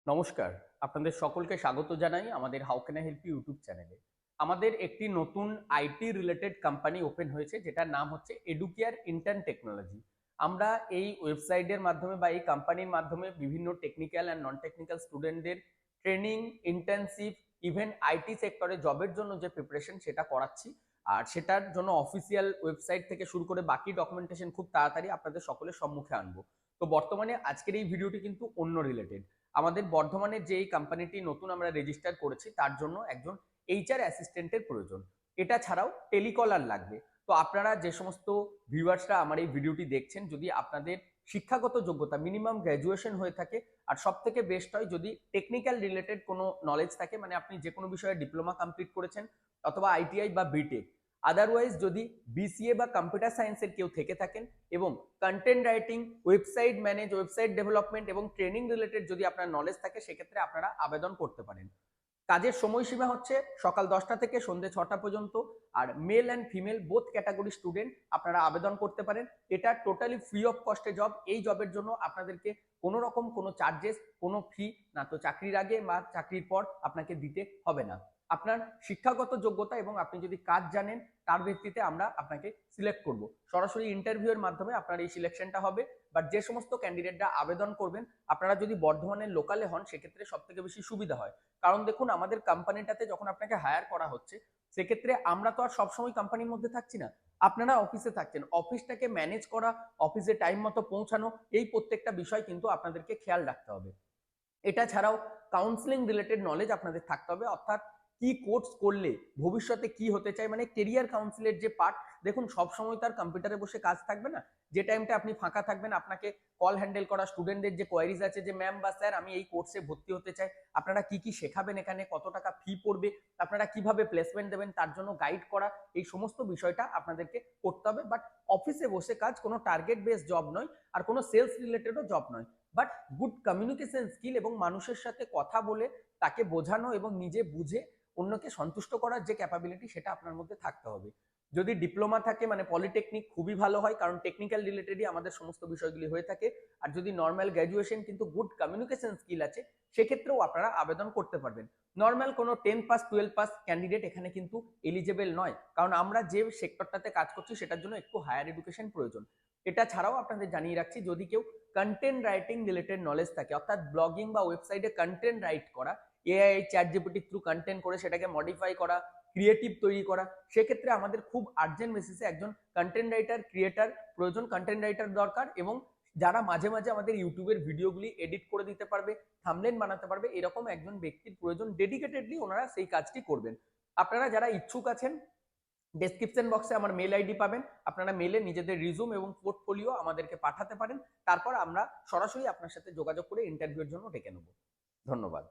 নমস্কার, আপনাদের সকলকে স্বাগত জানাই আমাদের how can I help you YouTube চ্যানেলে। আমাদের একটি নতুন আইটি রিলেটেড কোম্পানি ওপেন হয়েছে যেটার নাম হচ্ছে এডুকেয়ার ইন্টার্ন টেকনোলজি। আমরা এই ওয়েবসাইটের মাধ্যমে বা এই কোম্পানির মাধ্যমে বিভিন্ন টেকনিক্যাল অ্যান্ড নন টেকনিক্যাল স্টুডেন্টদের ট্রেনিং, ইন্টার্নশিপ, ইভেন আইটি সেক্টরে জবের জন্য যে প্রিপারেশন সেটা করাচ্ছি। আর সেটার জন্য অফিসিয়াল ওয়েবসাইট থেকে শুরু করে বাকি ডকুমেন্টেশন খুব তাড়াতাড়ি আপনাদের সকলের সম্মুখে আনবো। তো বর্তমানে আজকের এই ভিডিওটি কিন্তু অন্য রিলেটেড। আমাদের বর্ধমানের যে এই কোম্পানিটি নতুন আমরা রেজিস্টার করেছি তার জন্য একজন এইচআর অ্যাসিস্ট্যান্টের প্রয়োজন। এটা ছাড়াও টেলিকলার লাগবে। তো আপনারা যে সমস্ত ভিউয়ার্সরা আমার এই ভিডিওটি দেখছেন, যদি আপনাদের শিক্ষাগত যোগ্যতা মিনিমাম গ্র্যাজুয়েশন হয়ে থাকে, আর সব থেকে বেস্ট হয় যদি টেকনিক্যাল রিলেটেড কোনো নলেজ থাকে, মানে আপনি যে কোনো বিষয়ে ডিপ্লোমা কমপ্লিট করেছেন অথবা আইটিআই বা বিটেক, আদারওয়াইজ যদি বিসিএ বা কম্পিউটার সায়েন্সের কেউ থেকে থাকেন এবং content writing, website manage, website development এবং ট্রেনিং রিলেটেড যদি আপনার নলেজ থাকে, সেক্ষেত্রে আপনারা আবেদন করতে পারেন। কাজের সময়সীমা হচ্ছে সকাল 10টা থেকে সন্ধ্যে 6টা পর্যন্ত। আর male and female both category student আপনারা আবেদন করতে পারেন। এটা টোটালি ফ্রি অফ কস্টে জব। এই জবের জন্য আপনাদেরকে কোনো রকম কোনো চার্জেস, কোনো ফি না তো চাকরির আগে বা চাকরির পর আপনাকে দিতে হবে না। আপনার শিক্ষাগত যোগ্যতা এবং আপনি যদি কাজ জানেন তার ভিত্তিতে আমরা আপনাকে সিলেক্ট করব। সরাসরি ইন্টারভিউয়ের মাধ্যমে আপনার এই সিলেকশনটা হবে। বাট যে সমস্ত ক্যান্ডিডেটরা আবেদন করবেন, আপনারা যদি বর্ধমানের লোকালে হন সেক্ষেত্রে সব থেকে বেশি সুবিধা হয়। কারণ দেখুন, আমাদের কোম্পানিটাতে যখন আপনাকে হায়ার করা হচ্ছে, সেক্ষেত্রে আমরা তো আর সবসময় কোম্পানির মধ্যে থাকছি না, আপনারা অফিসে থাকছেন। অফিসটাকে ম্যানেজ করা, অফিসে টাইম মতো পৌঁছানো, এই প্রত্যেকটা বিষয় কিন্তু আপনাদেরকে খেয়াল রাখতে হবে। এটা ছাড়াও কাউন্সিলিং রিলেটেড নলেজ আপনাদের থাকতে হবে, অর্থাৎ কি কোর্স করলে ভবিষ্যতে কি হতে চায়, মানে কেরিয়ার কাউন্সিলের যে পার্ট। দেখুন, সবসময় তার কম্পিউটারে বসে কাজ থাকবে না। যে টাইমটা আপনি ফাঁকা থাকবেন, আপনাকে কল হ্যান্ডেল করা, স্টুডেন্টদের যে কোয়ারিজ আছে যে ম্যাম বা স্যার আমি এই কোর্সে ভর্তি হতে চাই, আপনারা কি কি শেখাবেন, এখানে কত টাকা ফি পড়বে, আপনারা কিভাবে প্লেসমেন্ট দেবেন, তার জন্য গাইড করা, এই সমস্ত বিষয়টা আপনাদেরকে করতে হবে। বাট অফিসে বসে কাজ কোনো টার্গেট বেস জব নয়, আর কোনো সেলস রিলেটেডও জব নয়। বাট গুড কমিউনিকেশন স্কিল এবং মানুষের সাথে কথা বলে তাকে বোঝানো এবং নিজে বুঝে অন্যকে সন্তুষ্ট করার যে ক্যাপাবিলিটি, সেটা আপনার মধ্যে থাকতে হবে। যদি ডিপ্লোমা থাকে, মানে পলিটেকনিক, খুবই ভালো হয়, কারণ টেকনিক্যাল রিলেটেডই আমাদের সমস্ত বিষয়গুলি হয়ে থাকে। আর যদি নর্মাল গ্র্যাজুয়েশন কিন্তু গুড কমিউনিকেশন স্কিল আছে, সেক্ষেত্রেও আপনারা আবেদন করতে পারবেন। নর্মাল কোনো 10 পাস 12 পাস ক্যান্ডিডেট এখানে কিন্তু এলিজেবল নয়, কারণ আমরা যে সেক্টরটাতে কাজ করছি সেটার জন্য একটু হায়ার এডুকেশন প্রয়োজন। এটা ছাড়াও আপনাদের জানিয়ে রাখছি, যদি কেউ কন্টেন্ট রাইটিং রিলেটেড নলেজ থাকে, অর্থাৎ ব্লগিং বা ওয়েবসাইটে কন্টেন্ট রাইট করা, AI chat GPT through content করে সেটাকে মডিফাই করা, ক্রিয়েটিভ তৈরি করা, সেক্ষেত্রে আমাদের খুব আর্জেন্ট বেসিসে একজন কন্টেন্ট রাইটার, ক্রিয়েটার প্রয়োজন, কন্টেন্ট রাইটার দরকার। এবং যারা মাঝে মাঝে আমাদের ইউটিউবের ভিডিওগুলি এডিট করে দিতে পারবে, থাম্বনেল বানাতে পারবে, এরকম একজন ব্যক্তির প্রয়োজন। ডেডিকেটেডলি ওনারা সেই কাজটি করবেন। আপনারা যারা ইচ্ছুক আছেন, ডেসক্রিপশন বক্সে আমার মেল আইডি পাবেন। আপনারা মেলে নিজেদের রিজুম এবং পোর্টফোলিও আমাদেরকে পাঠাতে পারেন। তারপর আমরা সরাসরি আপনার সাথে যোগাযোগ করে ইন্টারভিউর জন্য ডেকে নেব। ধন্যবাদ।